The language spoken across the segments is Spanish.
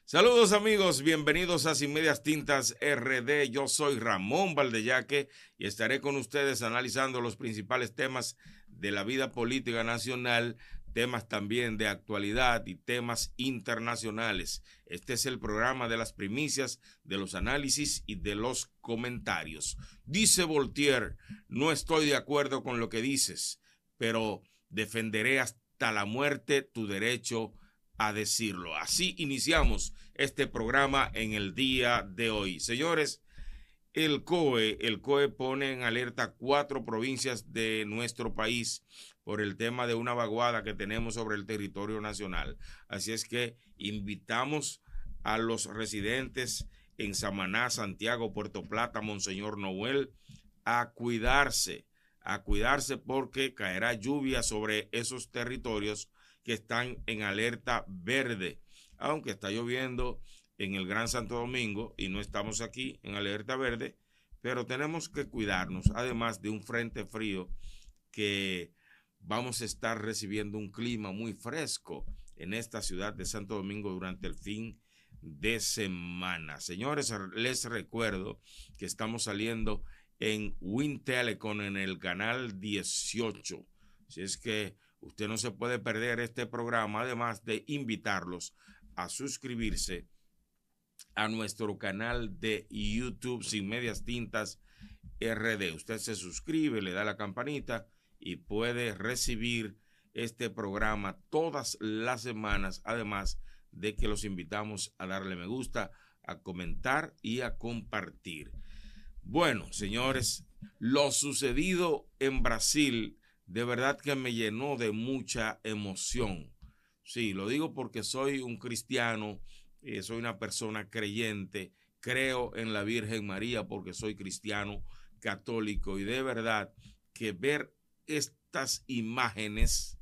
Saludos amigos, bienvenidos a Sin Medias Tintas RD. Yo soy Ramón Valdeyaque y estaré con ustedes analizando los principales temas de la vida política nacional, temas también de actualidad y temas internacionales. Este es el programa de las primicias, de los análisis y de los comentarios. Dice Voltaire, no estoy de acuerdo con lo que dices, pero defenderé hasta la muerte tu derecho a decirlo. Así iniciamos este programa en el día de hoy. Señores, el COE pone en alerta 4 provincias de nuestro país por el tema de una vaguada que tenemos sobre el territorio nacional. Así es que invitamos a los residentes en Samaná, Santiago, Puerto Plata, Monseñor Noel, a cuidarse porque caerá lluvia sobre esos territorios que están en alerta verde, aunque está lloviendo en el Gran Santo Domingo y no estamos aquí en alerta verde, pero tenemos que cuidarnos, además de un frente frío que vamos a estar recibiendo un clima muy fresco en esta ciudad de Santo Domingo durante el fin de semana. Señores, les recuerdo que estamos saliendo en Win Telecom en el canal 18. Si es que usted no se puede perder este programa, además de invitarlos a suscribirse a nuestro canal de YouTube Sin Medias Tintas RD. Usted se suscribe, le da la campanita y puede recibir este programa todas las semanas, además de que los invitamos a darle me gusta, a comentar y a compartir. Bueno, señores, lo sucedido en Brasil de verdad que me llenó de mucha emoción. Sí, lo digo porque soy un cristiano, soy una persona creyente, creo en la Virgen María porque soy cristiano católico y de verdad que ver estas imágenes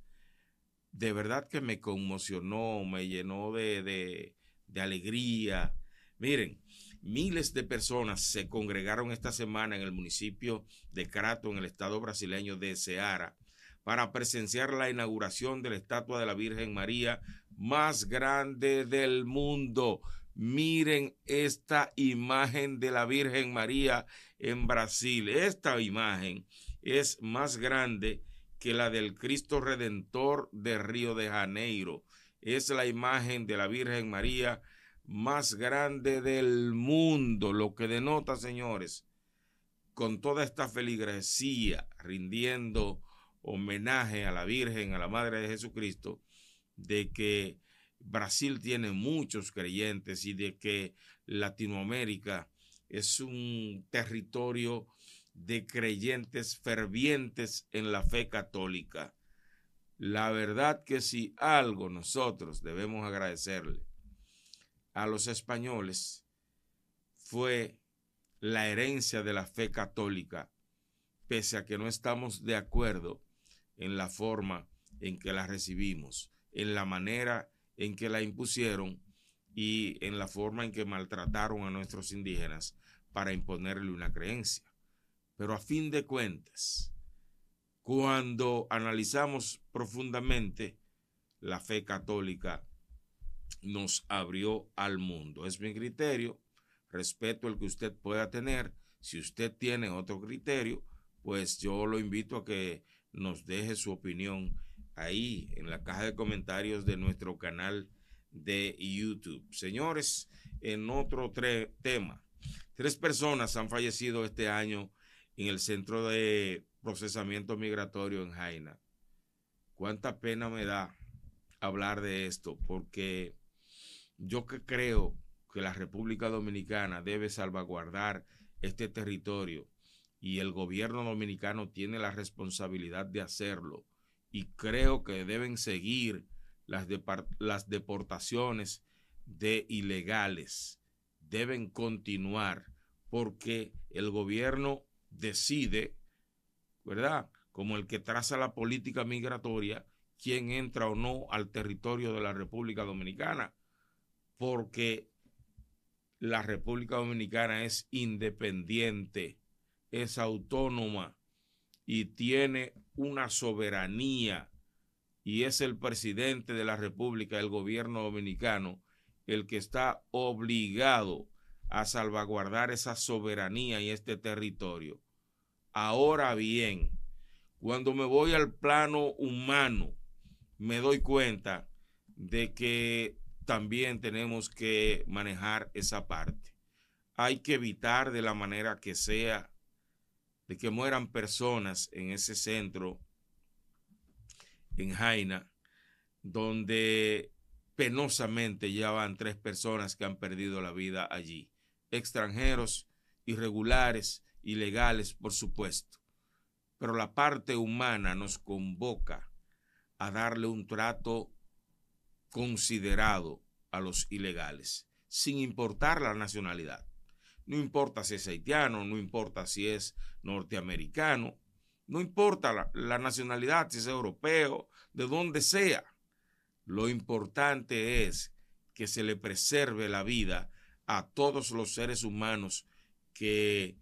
de verdad que me conmocionó, me llenó de alegría. Miren, miles de personas se congregaron esta semana en el municipio de Crato, en el estado brasileño de Ceará, para presenciar la inauguración de la estatua de la Virgen María más grande del mundo. Miren esta imagen de la Virgen María en Brasil. Esta imagen es más grande que la del Cristo Redentor de Río de Janeiro. Es la imagen de la Virgen María más grande del mundo, lo que denota, señores, con toda esta feligresía, rindiendo homenaje a la Virgen, a la Madre de Jesucristo, de que Brasil tiene muchos creyentes y de que Latinoamérica es un territorio de creyentes fervientes en la fe católica. La verdad que si algo nosotros debemos agradecerle a los españoles fue la herencia de la fe católica, pese a que no estamos de acuerdo en la forma en que la recibimos, en la manera en que la impusieron y en la forma en que maltrataron a nuestros indígenas para imponerle una creencia. Pero a fin de cuentas, cuando analizamos profundamente, la fe católica nos abrió al mundo. Es mi criterio, respeto el que usted pueda tener. Si usted tiene otro criterio, pues yo lo invito a que nos deje su opinión ahí en la caja de comentarios de nuestro canal de YouTube. Señores, en otro tema, 3 personas han fallecido este año en el centro de procesamiento migratorio en Jaina. Cuánta pena me da hablar de esto, porque yo que creo que la República Dominicana debe salvaguardar este territorio y el gobierno dominicano tiene la responsabilidad de hacerlo, y creo que deben seguir las deportaciones de ilegales, deben continuar porque el gobierno decide, ¿verdad? Como el que traza la política migratoria, quién entra o no al territorio de la República Dominicana, porque la República Dominicana es independiente, es autónoma y tiene una soberanía, y es el presidente de la República, el gobierno dominicano, el que está obligado a salvaguardar esa soberanía y este territorio. Ahora bien, cuando me voy al plano humano, me doy cuenta de que también tenemos que manejar esa parte. Hay que evitar de la manera que sea de que mueran personas en ese centro, en Jaina, donde penosamente ya van 3 personas que han perdido la vida allí. Extranjeros, irregulares, ilegales, por supuesto. Pero la parte humana nos convoca a darle un trato considerado a los ilegales, sin importar la nacionalidad. No importa si es haitiano, no importa si es norteamericano, no importa la nacionalidad, si es europeo, de donde sea. Lo importante es que se le preserve la vida a todos los seres humanos que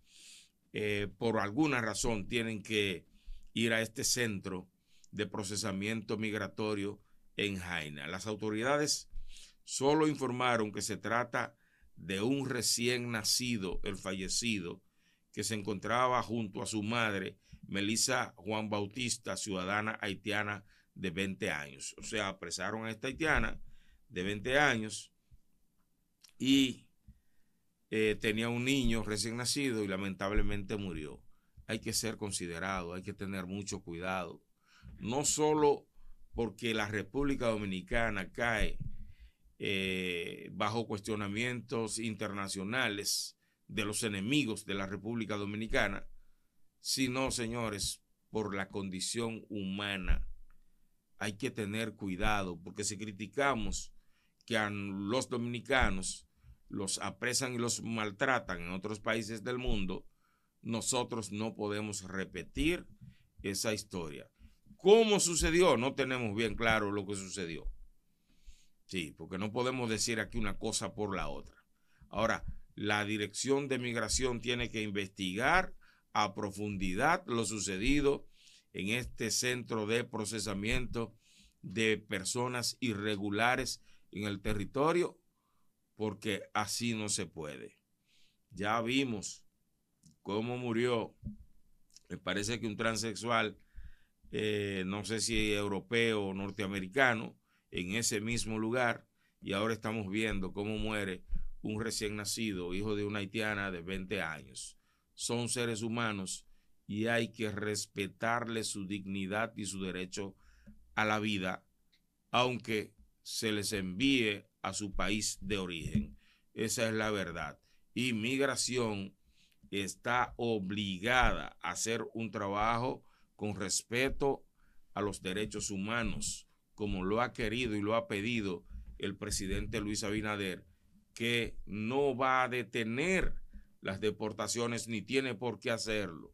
por alguna razón tienen que ir a este centro de procesamiento migratorio en Jaina. Las autoridades solo informaron que se trata de un recién nacido, el fallecido, que se encontraba junto a su madre, Melissa Juan Bautista, ciudadana haitiana de 20 años. O sea, apresaron a esta haitiana de 20 años y tenía un niño recién nacido y lamentablemente murió. Hay que ser considerado, hay que tener mucho cuidado. No solo porque la República Dominicana cae bajo cuestionamientos internacionales de los enemigos de la República Dominicana, sino, señores, por la condición humana. Hay que tener cuidado, porque si criticamos que a los dominicanos los apresan y los maltratan en otros países del mundo, nosotros no podemos repetir esa historia. ¿Cómo sucedió? No tenemos bien claro lo que sucedió. Sí, porque no podemos decir aquí una cosa por la otra. Ahora, la Dirección de Migración tiene que investigar a profundidad lo sucedido en este centro de procesamiento de personas irregulares en el territorio, porque así no se puede. Ya vimos cómo murió, me parece que un transexual, no sé si europeo o norteamericano, en ese mismo lugar, y ahora estamos viendo cómo muere un recién nacido, hijo de una haitiana de 20 años. Son seres humanos y hay que respetarles su dignidad y su derecho a la vida, aunque se les envíe a su país de origen. Esa es la verdad. Y Migración está obligada a hacer un trabajo con respeto a los derechos humanos, como lo ha querido y lo ha pedido el presidente Luis Abinader, que no va a detener las deportaciones ni tiene por qué hacerlo,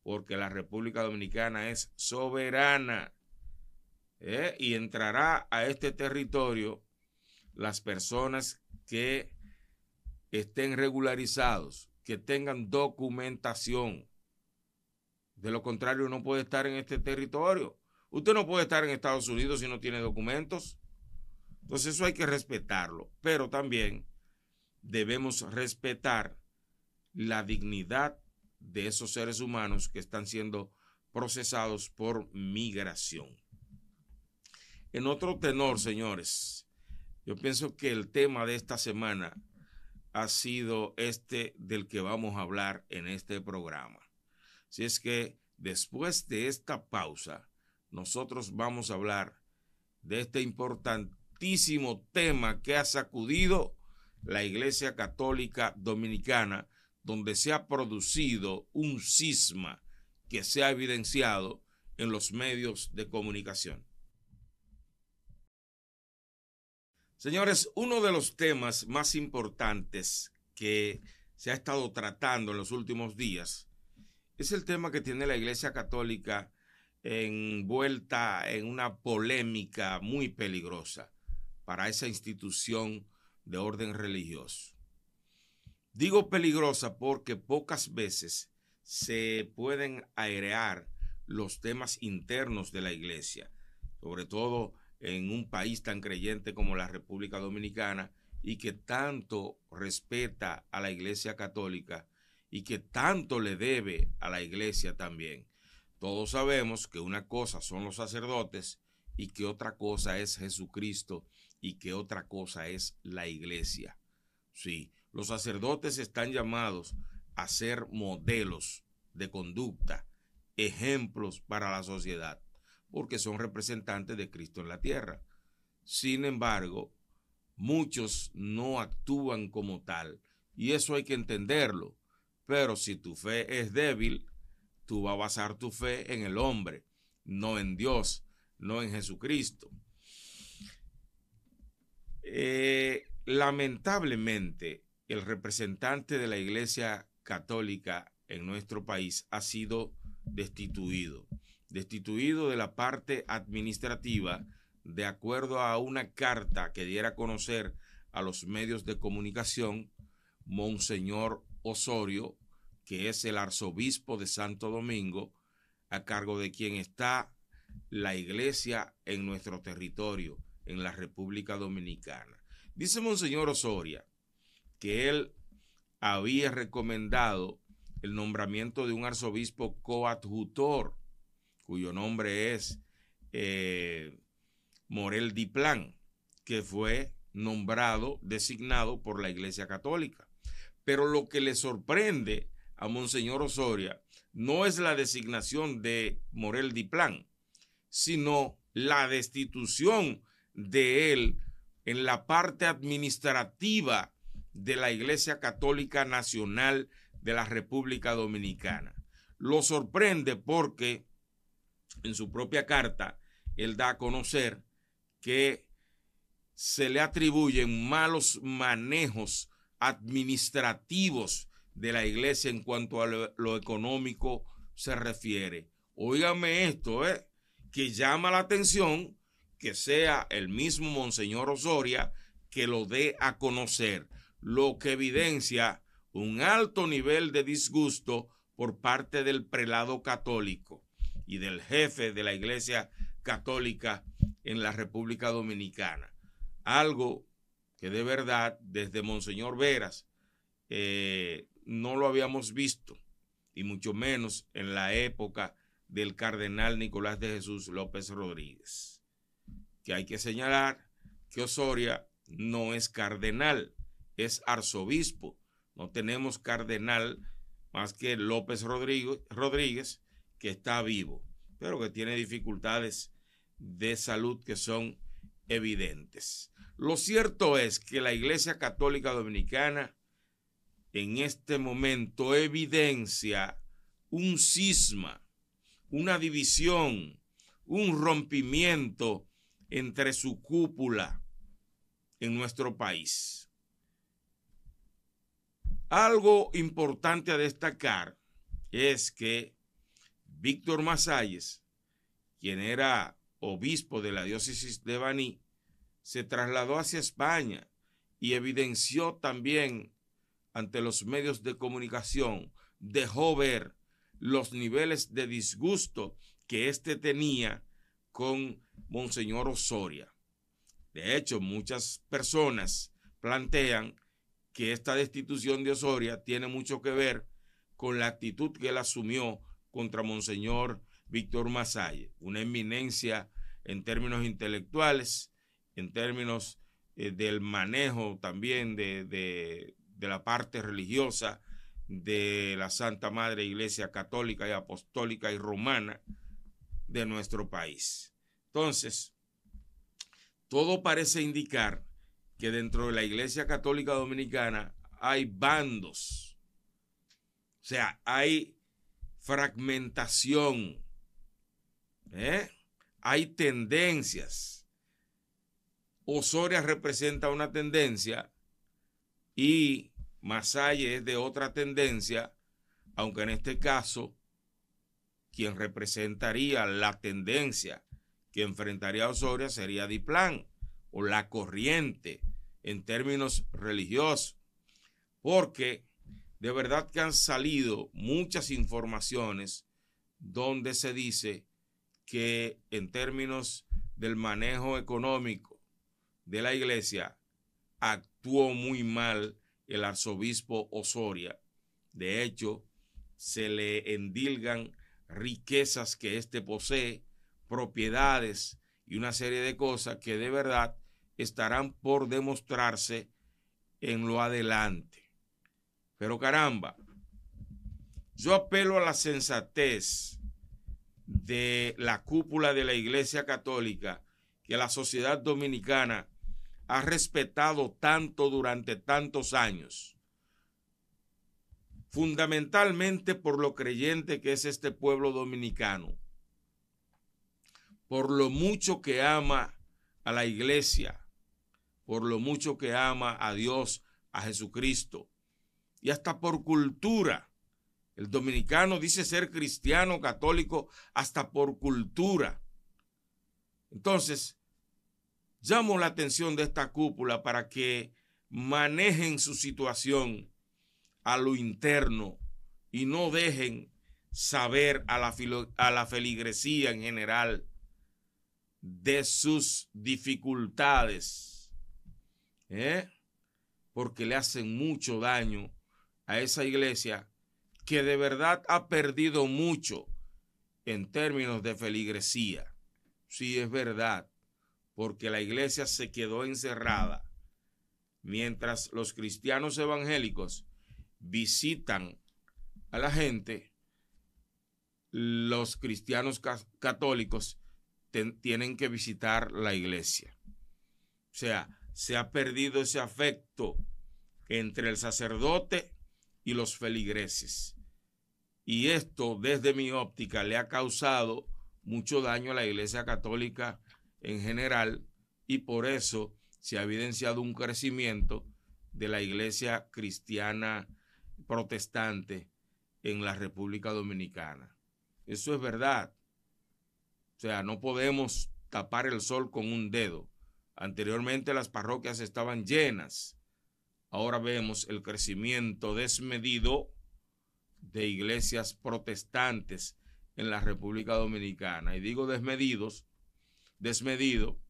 porque la República Dominicana es soberana, y entrará a este territorio las personas que estén regularizados, que tengan documentación. De lo contrario, no puede estar en este territorio. Usted no puede estar en Estados Unidos si no tiene documentos. Entonces eso hay que respetarlo, pero también debemos respetar la dignidad de esos seres humanos que están siendo procesados por migración. En otro tenor, señores, yo pienso que el tema de esta semana ha sido este del que vamos a hablar en este programa. Si es que después de esta pausa, nosotros vamos a hablar de este importantísimo tema que ha sacudido la Iglesia Católica Dominicana, donde se ha producido un cisma que se ha evidenciado en los medios de comunicación. Señores, uno de los temas más importantes que se ha estado tratando en los últimos días es el tema que tiene la Iglesia Católica envuelta en una polémica muy peligrosa para esa institución de orden religioso. Digo peligrosa porque pocas veces se pueden airear los temas internos de la Iglesia, sobre todo en un país tan creyente como la República Dominicana y que tanto respeta a la Iglesia Católica y que tanto le debe a la Iglesia también. Todos sabemos que una cosa son los sacerdotes y que otra cosa es Jesucristo y que otra cosa es la Iglesia. Sí, los sacerdotes están llamados a ser modelos de conducta, ejemplos para la sociedad, porque son representantes de Cristo en la tierra. Sin embargo, muchos no actúan como tal, y eso hay que entenderlo. Pero si tu fe es débil, tú vas a basar tu fe en el hombre, no en Dios, no en Jesucristo. Lamentablemente, el representante de la Iglesia Católica en nuestro país ha sido destituido de la parte administrativa de acuerdo a una carta que diera a conocer a los medios de comunicación Monseñor Osorio, que es el arzobispo de Santo Domingo, a cargo de quien está la iglesia en nuestro territorio, en la República Dominicana. Dice Monseñor Osorio que él había recomendado el nombramiento de un arzobispo coadjutor, cuyo nombre es Morel Diplán, que fue nombrado, designado por la Iglesia Católica. Pero lo que le sorprende a Monseñor Osorio no es la designación de Morel Diplán, sino la destitución de él en la parte administrativa de la Iglesia Católica Nacional de la República Dominicana. Lo sorprende porque en su propia carta él da a conocer que se le atribuyen malos manejos administrativos de la iglesia en cuanto a lo económico se refiere. Óigame esto, que llama la atención que sea el mismo Monseñor Osorio que lo dé a conocer, lo que evidencia un alto nivel de disgusto por parte del prelado católico y del jefe de la Iglesia Católica en la República Dominicana. Algo que de verdad desde Monseñor Veras no lo habíamos visto, y mucho menos en la época del cardenal Nicolás de Jesús López Rodríguez. Que hay que señalar que Osorio no es cardenal, es arzobispo. No tenemos cardenal más que López Rodríguez, que está vivo, pero que tiene dificultades de salud que son evidentes. Lo cierto es que la Iglesia Católica Dominicana en este momento evidencia un cisma, una división, un rompimiento entre su cúpula en nuestro país. Algo importante a destacar es que Víctor Masalles, quien era obispo de la diócesis de Baní, se trasladó hacia España y evidenció también ante los medios de comunicación, dejó ver los niveles de disgusto que éste tenía con Monseñor Osorio. De hecho, muchas personas plantean que esta destitución de Osorio tiene mucho que ver con la actitud que él asumió contra Monseñor Víctor Masalles, una eminencia en términos intelectuales, en términos del manejo también de la parte religiosa de la Santa Madre Iglesia Católica y Apostólica y Romana de nuestro país. Entonces, todo parece indicar que dentro de la Iglesia Católica Dominicana hay bandos, o sea, hay fragmentación, hay tendencias. Osorio representa una tendencia y Masalles es de otra tendencia, aunque en este caso quien representaría la tendencia que enfrentaría a Osorio sería Diplán o la corriente en términos religiosos, porque de verdad que han salido muchas informaciones donde se dice que en términos del manejo económico de la iglesia, actuó muy mal el arzobispo Osoria. De hecho, se le endilgan riquezas que éste posee, propiedades y una serie de cosas que de verdad estarán por demostrarse en lo adelante. Pero caramba, yo apelo a la sensatez de la cúpula de la Iglesia Católica que la sociedad dominicana ha respetado tanto durante tantos años, fundamentalmente por lo creyente que es este pueblo dominicano, por lo mucho que ama a la iglesia, por lo mucho que ama a Dios, a Jesucristo, y hasta por cultura. El dominicano dice ser cristiano, católico, hasta por cultura. Entonces, llamo la atención de esta cúpula para que manejen su situación a lo interno y no dejen saber a la feligresía en general de sus dificultades, porque le hacen mucho daño a esa iglesia que de verdad ha perdido mucho en términos de feligresía. Sí, es verdad, porque la iglesia se quedó encerrada mientras los cristianos evangélicos visitan a la gente. Los cristianos católicos tienen que visitar la iglesia. O sea, se ha perdido ese afecto entre el sacerdote y los feligreses. Y esto, desde mi óptica, le ha causado mucho daño a la iglesia católica en general, y por eso se ha evidenciado un crecimiento de la iglesia cristiana protestante en la República Dominicana. Eso es verdad. O sea, no podemos tapar el sol con un dedo. Anteriormente las parroquias estaban llenas. Ahora vemos el crecimiento desmedido de iglesias protestantes en la República Dominicana. Y digo desmedido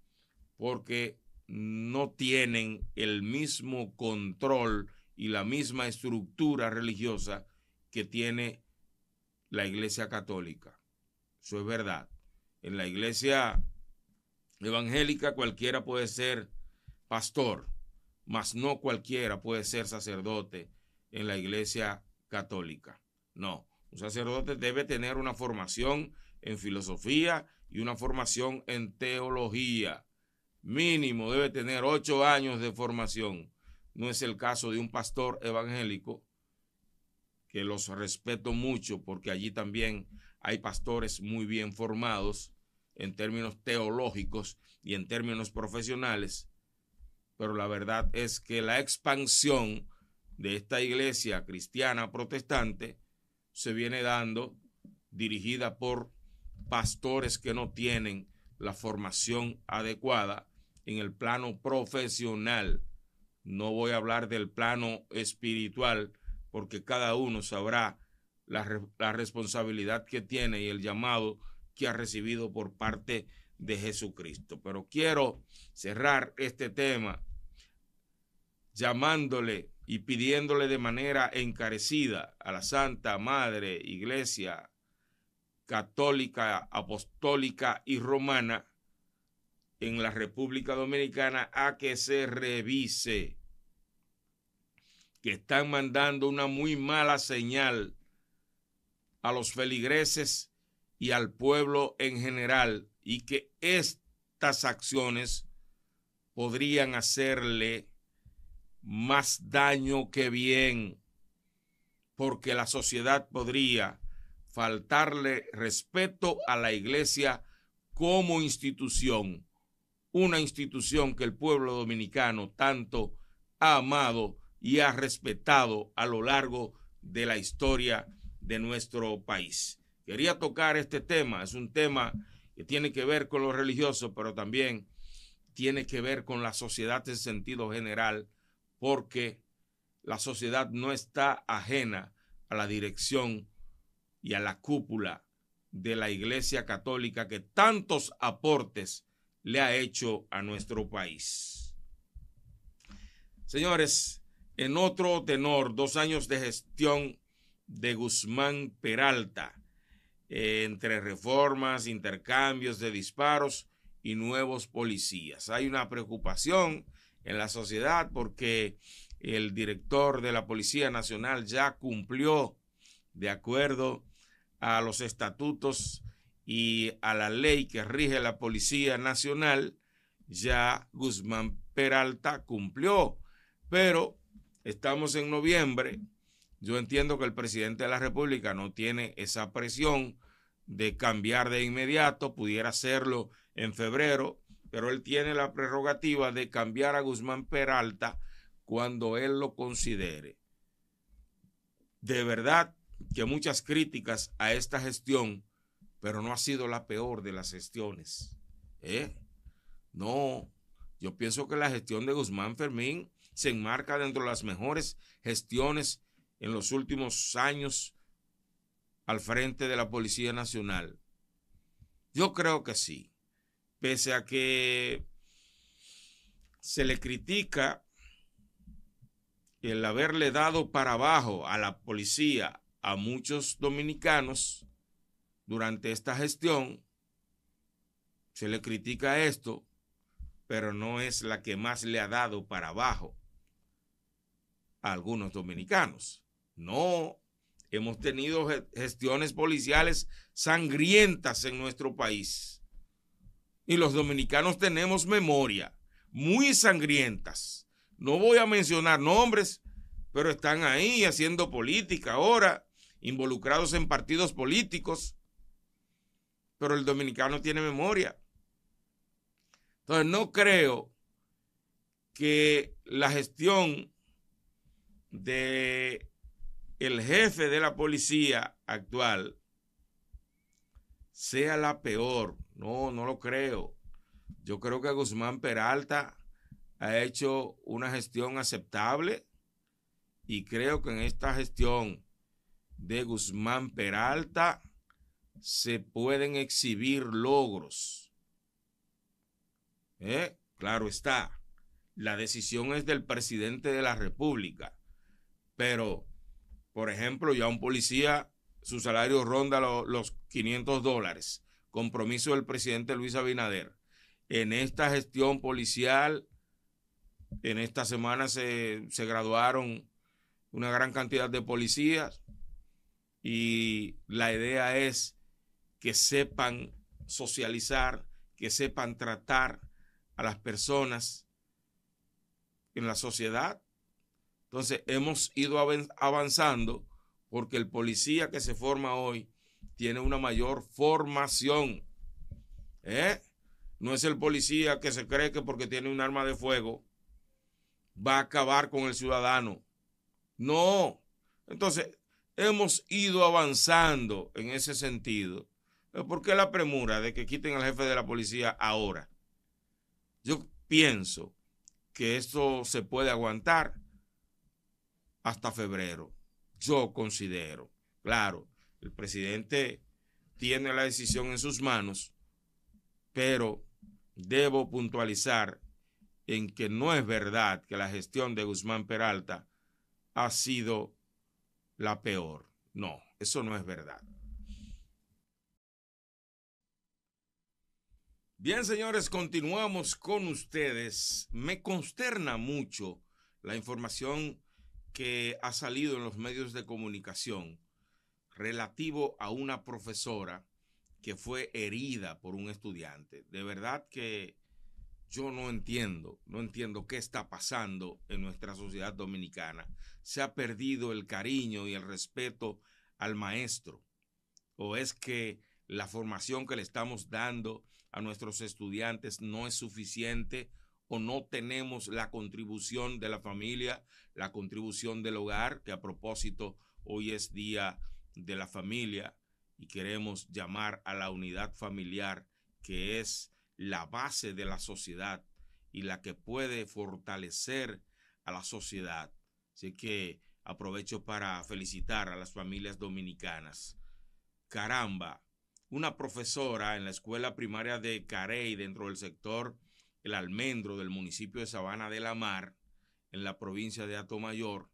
porque no tienen el mismo control y la misma estructura religiosa que tiene la iglesia católica. Eso es verdad. En la iglesia evangélica cualquiera puede ser pastor, mas no cualquiera puede ser sacerdote en la iglesia católica. No, un sacerdote debe tener una formación en filosofía y una formación en teología. Mínimo debe tener 8 años de formación. No es el caso de un pastor evangélico, que los respeto mucho porque allí también hay pastores muy bien formados en términos teológicos y en términos profesionales, pero la verdad es que la expansión de esta iglesia cristiana protestante se viene dando dirigida por pastores que no tienen la formación adecuada en el plano profesional. No voy a hablar del plano espiritual, porque cada uno sabrá la responsabilidad que tiene y el llamado que ha recibido por parte de Jesucristo. Pero quiero cerrar este tema llamándole y pidiéndole de manera encarecida a la Santa Madre Iglesia Católica, Apostólica y Romana en la República Dominicana a que se revise, que están mandando una muy mala señal a los feligreses y al pueblo en general, y que estas acciones podrían hacerle más daño que bien, porque la sociedad podría faltarle respeto a la iglesia como institución, una institución que el pueblo dominicano tanto ha amado y ha respetado a lo largo de la historia de nuestro país. Quería tocar este tema, es un tema que tiene que ver con lo religioso, pero también tiene que ver con la sociedad en sentido general, porque la sociedad no está ajena a la dirección y a la cúpula de la Iglesia Católica, que tantos aportes le ha hecho a nuestro país. Señores, en otro tenor, 2 años de gestión de Guzmán Peralta, entre reformas, intercambios de disparos y nuevos policías. Hay una preocupación en la sociedad porque el director de la Policía Nacional ya cumplió de acuerdo a los estatutos y a la ley que rige la Policía Nacional. Ya Guzmán Peralta cumplió, pero estamos en noviembre. Yo entiendo que el presidente de la República no tiene esa presión de cambiar de inmediato, pudiera hacerlo en febrero, pero él tiene la prerrogativa de cambiar a Guzmán Peralta cuando él lo considere. De verdad que muchas críticas a esta gestión, pero no ha sido la peor de las gestiones. No, yo pienso que la gestión de Guzmán Fermín se enmarca dentro de las mejores gestiones en los últimos años al frente de la Policía Nacional. Yo creo que sí, pese a que se le critica el haberle dado para abajo a la policía a muchos dominicanos durante esta gestión. Se le critica esto, pero no es la que más le ha dado para abajo a algunos dominicanos. No, hemos tenido gestiones policiales sangrientas en nuestro país. Y los dominicanos tenemos memoria, muy sangrientas. No voy a mencionar nombres, pero están ahí haciendo política ahora, involucrados en partidos políticos. Pero el dominicano tiene memoria. Entonces no creo que la gestión de el jefe de la policía actual sea la peor. No, no lo creo. Yo creo que Guzmán Peralta ha hecho una gestión aceptable y creo que en esta gestión de Guzmán Peralta se pueden exhibir logros. Claro está, la decisión es del presidente de la República, pero, por ejemplo, ya un policía, su salario ronda los $500, compromiso del presidente Luis Abinader. En esta gestión policial, en esta semana se graduaron una gran cantidad de policías y la idea es que sepan socializar, que sepan tratar a las personas en la sociedad. Entonces hemos ido avanzando porque el policía que se forma hoy tiene una mayor formación. No es el policía que se cree que porque tiene un arma de fuego va a acabar con el ciudadano. No. Entonces hemos ido avanzando en ese sentido. ¿Por qué la premura de que quiten al jefe de la policía ahora? Yo pienso que esto se puede aguantar hasta febrero. Yo considero, claro, el presidente tiene la decisión en sus manos, pero debo puntualizar en que no es verdad que la gestión de Guzmán Peralta ha sido la peor. No, eso no es verdad. Bien, señores, continuamos con ustedes. Me consterna mucho la información que ha salido en los medios de comunicación relativo a una profesora que fue herida por un estudiante. De verdad que yo no entiendo qué está pasando en nuestra sociedad dominicana. Se ha perdido el cariño y el respeto al maestro. ¿O es que la formación que le estamos dando a nuestros estudiantes no es suficiente o no tenemos la contribución de la familia, la contribución del hogar, que a propósito hoy es Día de la Familia y queremos llamar a la unidad familiar, que es la base de la sociedad y la que puede fortalecer a la sociedad? Así que aprovecho para felicitar a las familias dominicanas. Caramba, una profesora en la escuela primaria de Carey, dentro del sector El Almendro del municipio de Sabana de la Mar, en la provincia de Atomayor,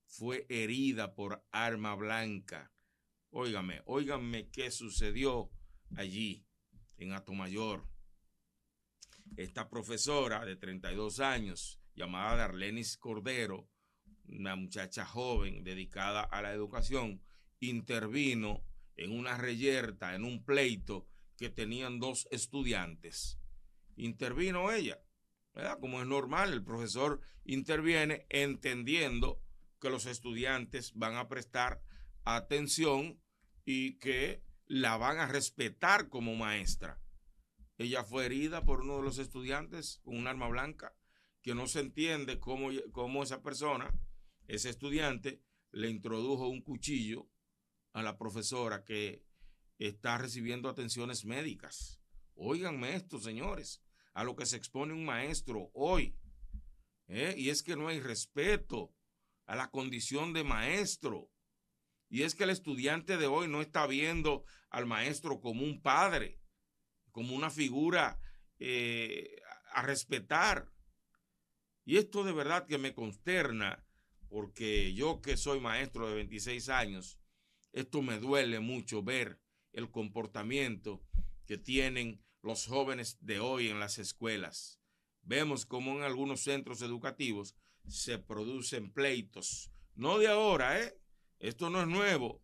fue herida por arma blanca. Óigame qué sucedió allí en Atomayor. Esta profesora de 32 años, llamada Darlenis Cordero, una muchacha joven dedicada a la educación, intervino en una reyerta, en un pleito que tenían dos estudiantes. Intervino ella, ¿verdad? Como es normal, el profesor interviene entendiendo que los estudiantes van a prestar atención y que la van a respetar como maestra. Ella fue herida por uno de los estudiantes con un arma blanca, que no se entiende cómo esa persona, ese estudiante, le introdujo un cuchillo a la profesora que está recibiendo atenciones médicas. Óiganme esto, señores, a lo que se expone un maestro hoy. Y es que no hay respeto a la condición de maestro. Y es que el estudiante de hoy no está viendo al maestro como un padre, como una figura a respetar. Y esto de verdad que me consterna, porque yo que soy maestro de 26 años, esto me duele mucho ver el comportamiento que tienen los jóvenes de hoy en las escuelas. Vemos como en algunos centros educativos se producen pleitos. No de ahora, esto no es nuevo.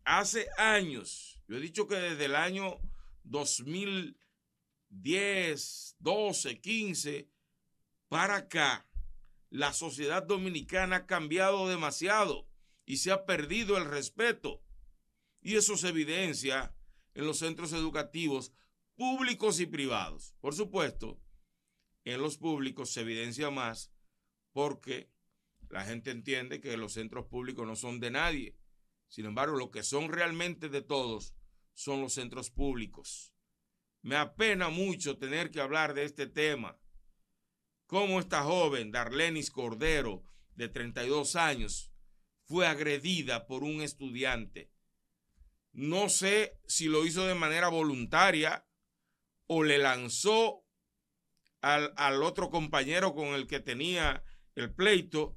Hace años, yo he dicho que desde el año 2010, 12, 15, para acá, la sociedad dominicana ha cambiado demasiado y se ha perdido el respeto. Y eso se evidencia en los centros educativos públicos y privados. Por supuesto, en los públicos se evidencia más porque la gente entiende que los centros públicos no son de nadie. Sin embargo, lo que son realmente de todos son los centros públicos. Me apena mucho tener que hablar de este tema. Cómo esta joven, Darlenis Cordero, de 32 años, fue agredida por un estudiante. No sé si lo hizo de manera voluntaria o le lanzó al otro compañero con el que tenía el pleito,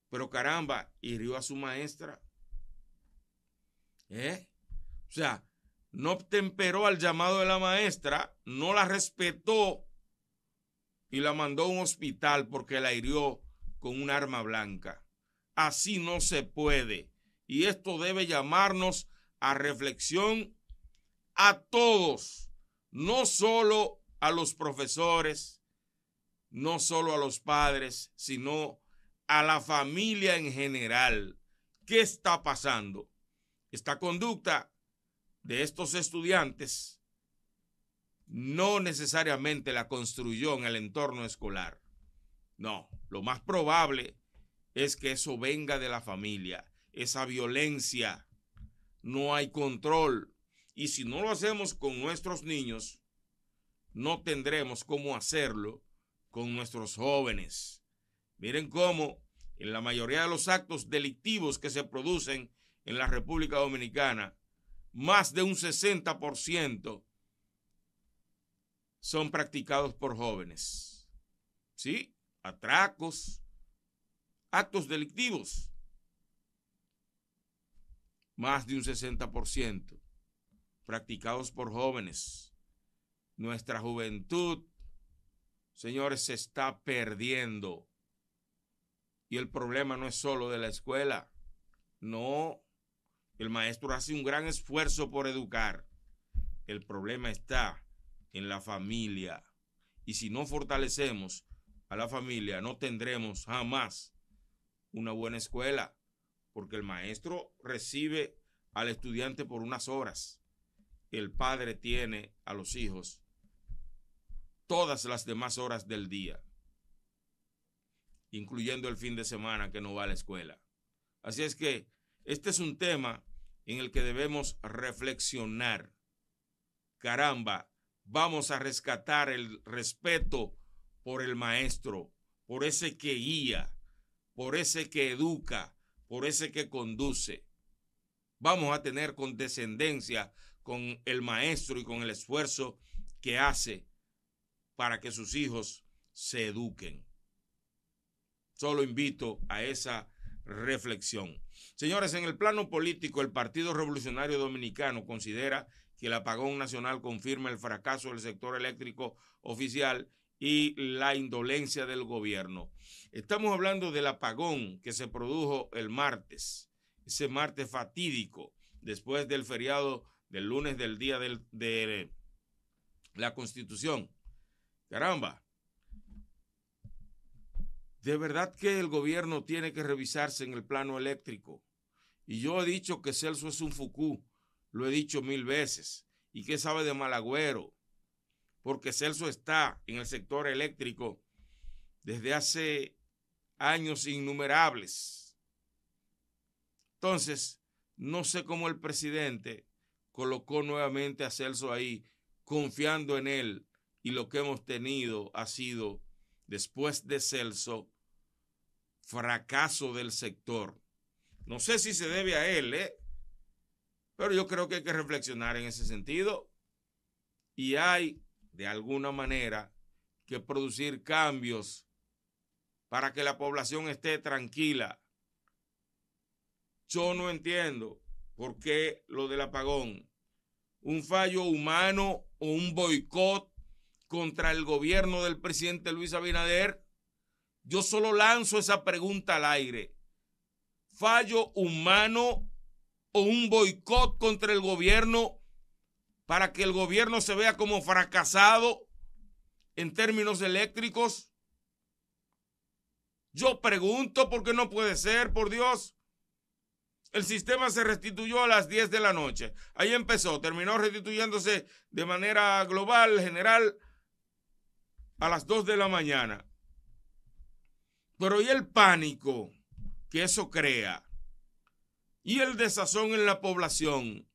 pero caramba, hirió a su maestra. O sea, no temperó al llamado de la maestra, no la respetó y la mandó a un hospital porque la hirió con un arma blanca. Así no se puede. Y esto debe llamarnos a reflexión a todos, no solo a los profesores, no solo a los padres, sino a la familia en general. ¿Qué está pasando? Esta conducta de estos estudiantes no necesariamente la construyó en el entorno escolar. No, lo más probable es que eso venga de la familia, esa violencia. No hay control. Y si no lo hacemos con nuestros niños, no tendremos cómo hacerlo con nuestros jóvenes. Miren cómo en la mayoría de los actos delictivos que se producen en la República Dominicana, más de un 60% son practicados por jóvenes. ¿Sí? Atracos, actos delictivos. Más de un 60% practicados por jóvenes. Nuestra juventud, señores, se está perdiendo. Y el problema no es solo de la escuela. No, el maestro hace un gran esfuerzo por educar. El problema está en la familia. Y si no fortalecemos a la familia, no tendremos jamás una buena escuela. Porque el maestro recibe al estudiante por unas horas. El padre tiene a los hijos todas las demás horas del día, incluyendo el fin de semana que no va a la escuela. Así es que este es un tema en el que debemos reflexionar. Caramba, vamos a rescatar el respeto por el maestro, por ese que guía, por ese que educa, por ese que conduce. Vamos a tener condescendencia con el maestro y con el esfuerzo que hace para que sus hijos se eduquen. Solo invito a esa reflexión. Señores, en el plano político, el Partido Revolucionario Dominicano considera que el apagón nacional confirma el fracaso del sector eléctrico oficial y la indolencia del gobierno. Estamos hablando del apagón que se produjo el martes, ese martes fatídico, después del feriado del lunes del día de la Constitución. Caramba, de verdad que el gobierno tiene que revisarse en el plano eléctrico. Y yo he dicho que Celso es un fucú, lo he dicho 1000 veces, y que sabe de mal agüero, porque Celso está en el sector eléctrico desde hace años innumerables. Entonces, no sé cómo el presidente colocó nuevamente a Celso ahí, confiando en él, y lo que hemos tenido ha sido, después de Celso, fracaso del sector. No sé si se debe a él, pero yo creo que hay que reflexionar en ese sentido y hay, de alguna manera, que producir cambios para que la población esté tranquila. Yo no entiendo por qué lo del apagón, un fallo humano o un boicot contra el gobierno del presidente Luis Abinader. Yo solo lanzo esa pregunta al aire. ¿Fallo humano o un boicot contra el gobierno para que el gobierno se vea como fracasado en términos eléctricos? Yo pregunto porque no puede ser, por Dios. El sistema se restituyó a las 10 de la noche. Ahí empezó, terminó restituyéndose de manera global, general, a las 2 de la mañana. Pero ¿y el pánico que eso crea? ¿Y el desazón en la población?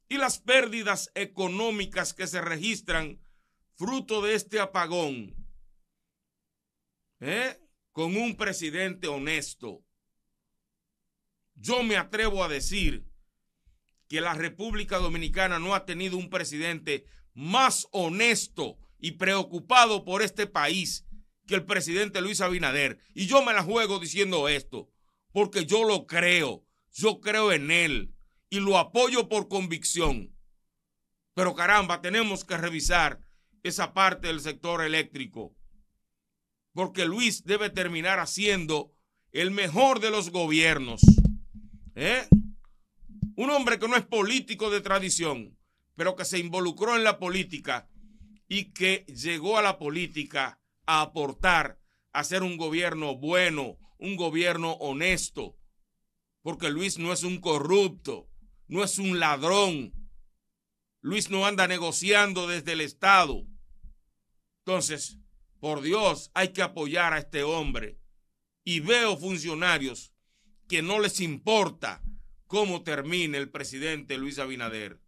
¿Y las pérdidas económicas que se registran fruto de este apagón? Con un presidente honesto. Yo me atrevo a decir que la República Dominicana no ha tenido un presidente más honesto y preocupado por este país que el presidente Luis Abinader. Y yo me la juego diciendo esto, porque yo lo creo, yo creo en él y lo apoyo por convicción. Pero caramba, tenemos que revisar esa parte del sector eléctrico, porque Luis debe terminar haciendo el mejor de los gobiernos. Un hombre que no es político de tradición, pero que se involucró en la política y que llegó a la política a aportar, a hacer un gobierno bueno, un gobierno honesto, porque Luis no es un corrupto, no es un ladrón. Luis no anda negociando desde el Estado. Entonces, por Dios, hay que apoyar a este hombre. Y veo funcionarios que no les importa cómo termine el presidente Luis Abinader.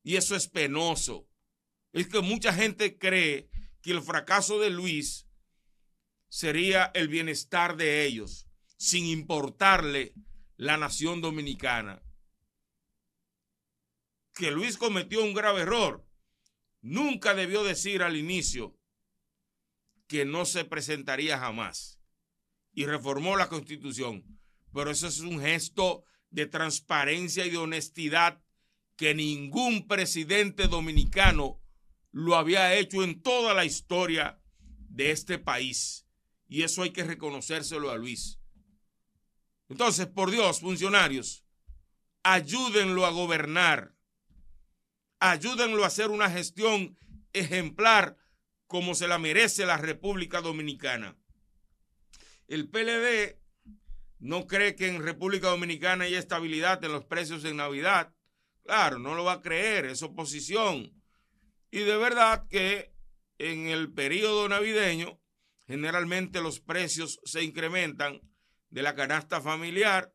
Y eso es penoso. Es que mucha gente cree que el fracaso de Luis sería el bienestar de ellos, sin importarle la nación dominicana. Que Luis cometió un grave error. Nunca debió decir al inicio que no se presentaría jamás y reformó la Constitución. Pero eso es un gesto de transparencia y de honestidad que ningún presidente dominicano lo había hecho en toda la historia de este país. Y eso hay que reconocérselo a Luis. Entonces, por Dios, funcionarios, ayúdenlo a gobernar. Ayúdenlo a hacer una gestión ejemplar como se la merece la República Dominicana. El PLD no cree que en República Dominicana haya estabilidad en los precios en Navidad. Claro, no lo va a creer, es oposición. Y de verdad que en el periodo navideño generalmente los precios se incrementan de la canasta familiar.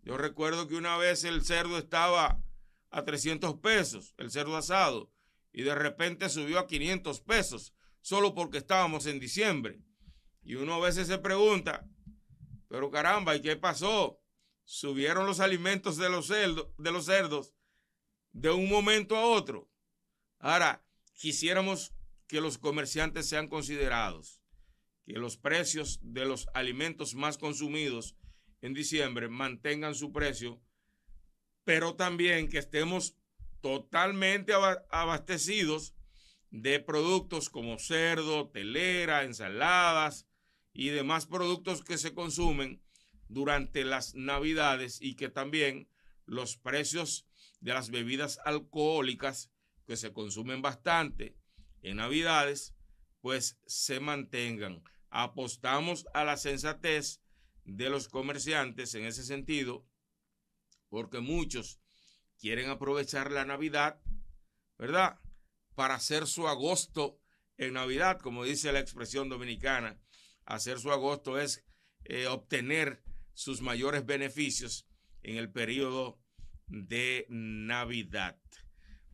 Yo recuerdo que una vez el cerdo estaba a 300 pesos, el cerdo asado, y de repente subió a 500 pesos, solo porque estábamos en diciembre. Y uno a veces se pregunta, pero caramba, ¿y qué pasó? Subieron los alimentos de los cerdos de un momento a otro. Ahora, quisiéramos que los comerciantes sean considerados, que los precios de los alimentos más consumidos en diciembre mantengan su precio, pero también que estemos totalmente abastecidos de productos como cerdo, telera, ensaladas y demás productos que se consumen durante las Navidades, y que también los precios de las bebidas alcohólicas que se consumen bastante en Navidades, pues se mantengan. Apostamos a la sensatez de los comerciantes en ese sentido, porque muchos quieren aprovechar la Navidad, ¿verdad?, para hacer su agosto en Navidad, como dice la expresión dominicana. Hacer su agosto es obtener sus mayores beneficios en el periodo de Navidad.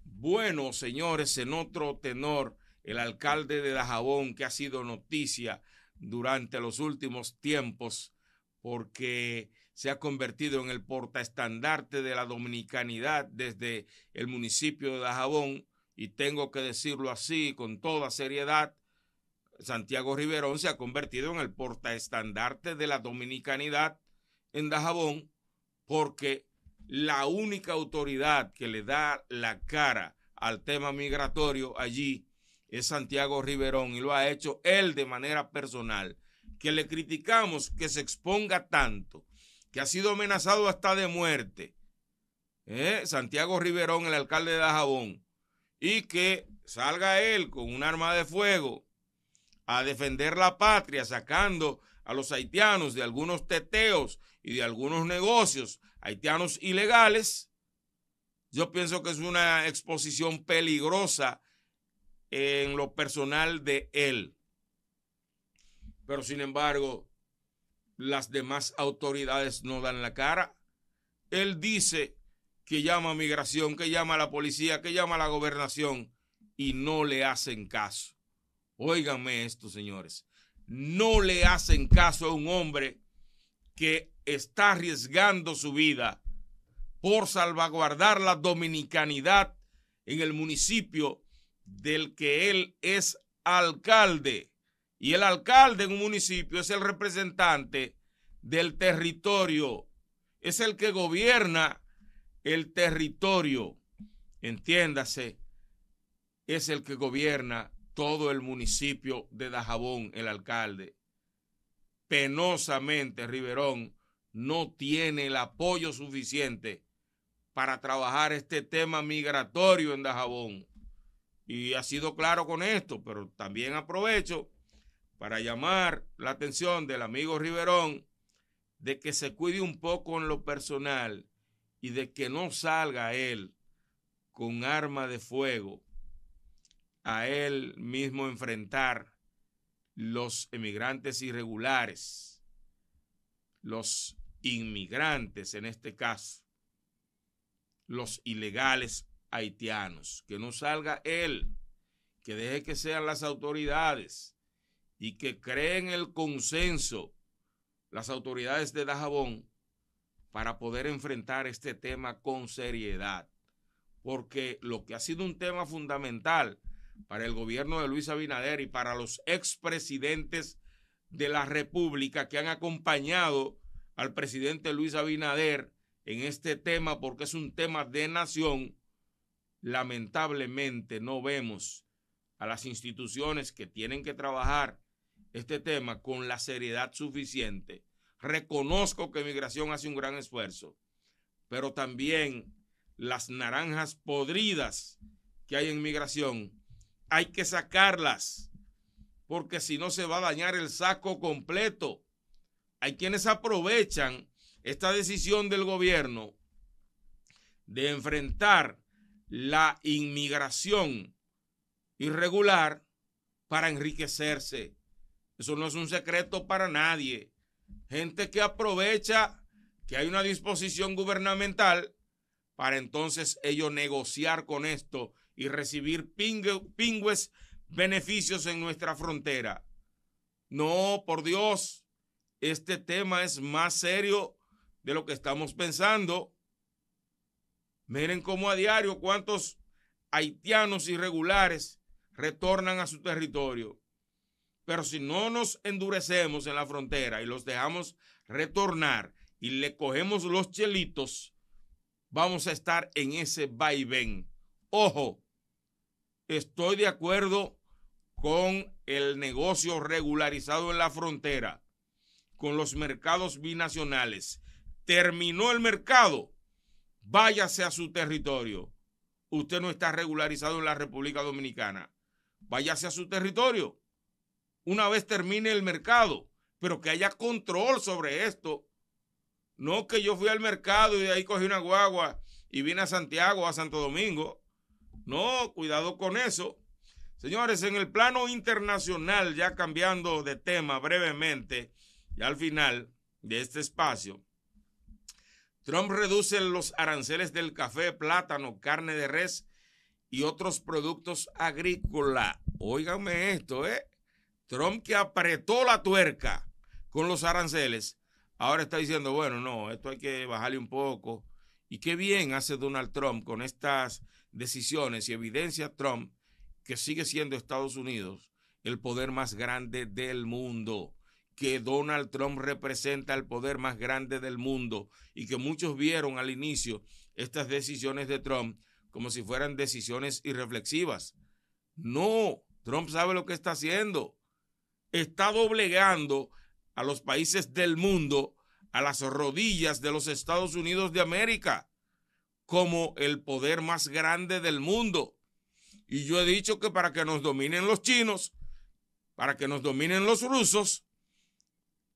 Bueno, señores, en otro tenor, el alcalde de Dajabón, que ha sido noticia durante los últimos tiempos porque se ha convertido en el portaestandarte de la dominicanidad desde el municipio de Dajabón, y tengo que decirlo así con toda seriedad, Santiago Riverón se ha convertido en el portaestandarte de la dominicanidad en Dajabón, porque la única autoridad que le da la cara al tema migratorio allí es Santiago Riverón, y lo ha hecho él de manera personal. Que le criticamos que se exponga tanto, que ha sido amenazado hasta de muerte, Santiago Riverón, el alcalde de Dajabón, y que salga él con un arma de fuego a defender la patria, sacando a los haitianos de algunos teteos y de algunos negocios haitianos ilegales. Yo pienso que es una exposición peligrosa en lo personal de él. Pero sin embargo, las demás autoridades no dan la cara. Él dice que llama a migración, que llama a la policía, que llama a la gobernación, y no le hacen caso. Óiganme esto, señores. No le hacen caso a un hombre que está arriesgando su vida por salvaguardar la dominicanidad en el municipio del que él es alcalde. Y el alcalde en un municipio es el representante del territorio, es el que gobierna el territorio, entiéndase, es el que gobierna todo el municipio de Dajabón, el alcalde. Penosamente, Riverón no tiene el apoyo suficiente para trabajar este tema migratorio en Dajabón. Y ha sido claro con esto, pero también aprovecho para llamar la atención del amigo Riverón de que se cuide un poco en lo personal y de que no salga él con arma de fuego a él mismo enfrentar los emigrantes irregulares, los inmigrantes en este caso, los ilegales haitianos. Que no salga él, que deje que sean las autoridades y que creen el consenso las autoridades de Dajabón para poder enfrentar este tema con seriedad, porque lo que ha sido un tema fundamental para el gobierno de Luis Abinader y para los expresidentes de la República que han acompañado al presidente Luis Abinader en este tema, porque es un tema de nación, lamentablemente no vemos a las instituciones que tienen que trabajar este tema con la seriedad suficiente. Reconozco que Migración hace un gran esfuerzo, pero también las naranjas podridas que hay en Migración hay que sacarlas, porque si no se va a dañar el saco completo. Hay quienes aprovechan esta decisión del gobierno de enfrentar la inmigración irregular para enriquecerse. Eso no es un secreto para nadie. Gente que aprovecha que hay una disposición gubernamental para entonces ellos negociar con esto y recibir pingües beneficios en nuestra frontera. No, por Dios, este tema es más serio de lo que estamos pensando. Miren cómo a diario cuántos haitianos irregulares retornan a su territorio. Pero si no nos endurecemos en la frontera y los dejamos retornar y le cogemos los chelitos, vamos a estar en ese vaivén. Ojo, estoy de acuerdo con el negocio regularizado en la frontera, con los mercados binacionales. Terminó el mercado, váyase a su territorio. Usted no está regularizado en la República Dominicana. Váyase a su territorio. Una vez termine el mercado, pero que haya control sobre esto. No que yo fui al mercado y de ahí cogí una guagua y vine a Santiago, a Santo Domingo. No, cuidado con eso. Señores, en el plano internacional, ya cambiando de tema brevemente, ya al final de este espacio, Trump reduce los aranceles del café, plátano, carne de res y otros productos agrícolas. Óiganme esto, Trump, que apretó la tuerca con los aranceles, ahora está diciendo, bueno, no, esto hay que bajarle un poco. Y qué bien hace Donald Trump con estas decisiones y evidencia Trump que sigue siendo Estados Unidos el poder más grande del mundo, que Donald Trump representa el poder más grande del mundo y que muchos vieron al inicio estas decisiones de Trump como si fueran decisiones irreflexivas. No, Trump sabe lo que está haciendo. Está doblegando a los países del mundo a las rodillas de los Estados Unidos de América como el poder más grande del mundo. Y yo he dicho que para que nos dominen los chinos, para que nos dominen los rusos,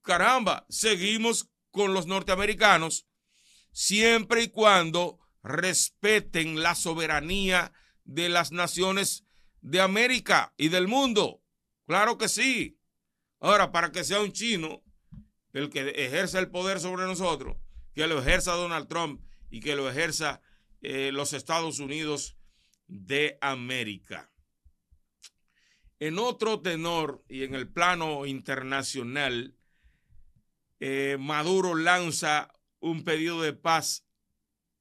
caramba, seguimos con los norteamericanos siempre y cuando respeten la soberanía de las naciones de América y del mundo. Claro que sí. Ahora, para que sea un chino el que ejerza el poder sobre nosotros, que lo ejerza Donald Trump y que lo ejerza los Estados Unidos de América. En otro tenor y en el plano internacional, Maduro lanza un pedido de paz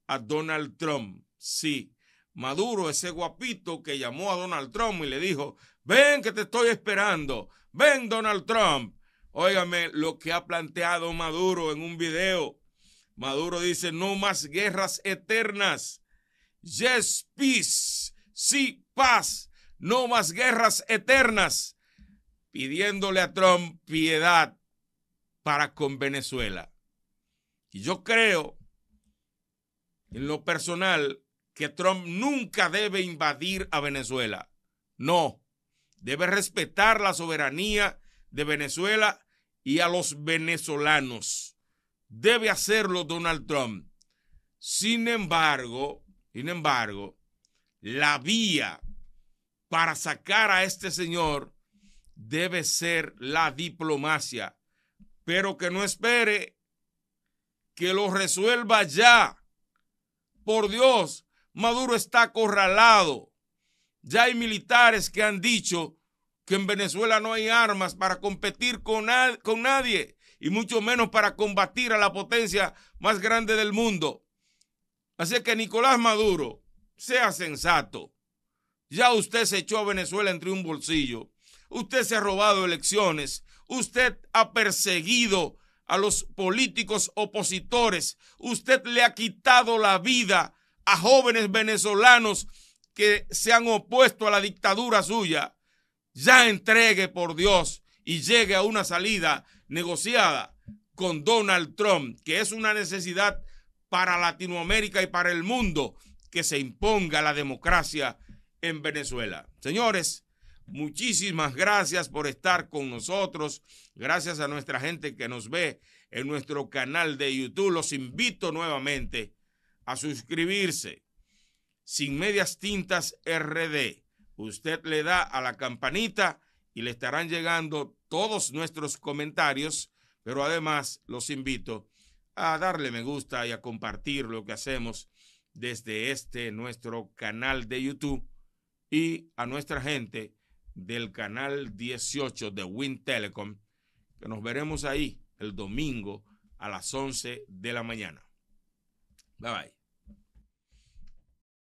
a Donald Trump. Sí, Maduro, ese guapito que llamó a Donald Trump y le dijo, ven que te estoy esperando, ven Donald Trump. Óigame lo que ha planteado Maduro en un video. Maduro dice, no más guerras eternas. Yes, peace. Sí, paz. No más guerras eternas. Pidiéndole a Trump piedad para con Venezuela. Y yo creo, en lo personal, que Trump nunca debe invadir a Venezuela. No, debe respetar la soberanía de Venezuela y a los venezolanos. Debe hacerlo Donald Trump. Sin embargo, la vía para sacar a este señor debe ser la diplomacia, pero que no espere que lo resuelva ya. Por Dios, Maduro está acorralado. Ya hay militares que han dicho que en Venezuela no hay armas para competir con nadie, y mucho menos para combatir a la potencia más grande del mundo. Así que Nicolás Maduro, sea sensato. Ya usted se echó a Venezuela entre un bolsillo. Usted se ha robado elecciones. Usted ha perseguido a los políticos opositores. Usted le ha quitado la vida a jóvenes venezolanos que se han opuesto a la dictadura suya. Ya entregue, por Dios, y llegue a una salida negociada con Donald Trump, que es una necesidad para Latinoamérica y para el mundo, que se imponga la democracia en Venezuela. Señores, muchísimas gracias por estar con nosotros. Gracias a nuestra gente que nos ve en nuestro canal de YouTube. Los invito nuevamente a suscribirse. Sin Medias Tintas RD. Usted le da a la campanita y le estarán llegando todos nuestros comentarios, pero además los invito a darle me gusta y a compartir lo que hacemos desde nuestro canal de YouTube, y a nuestra gente del canal 18 de Wind Telecom, que nos veremos ahí el domingo a las 11 de la mañana. Bye bye.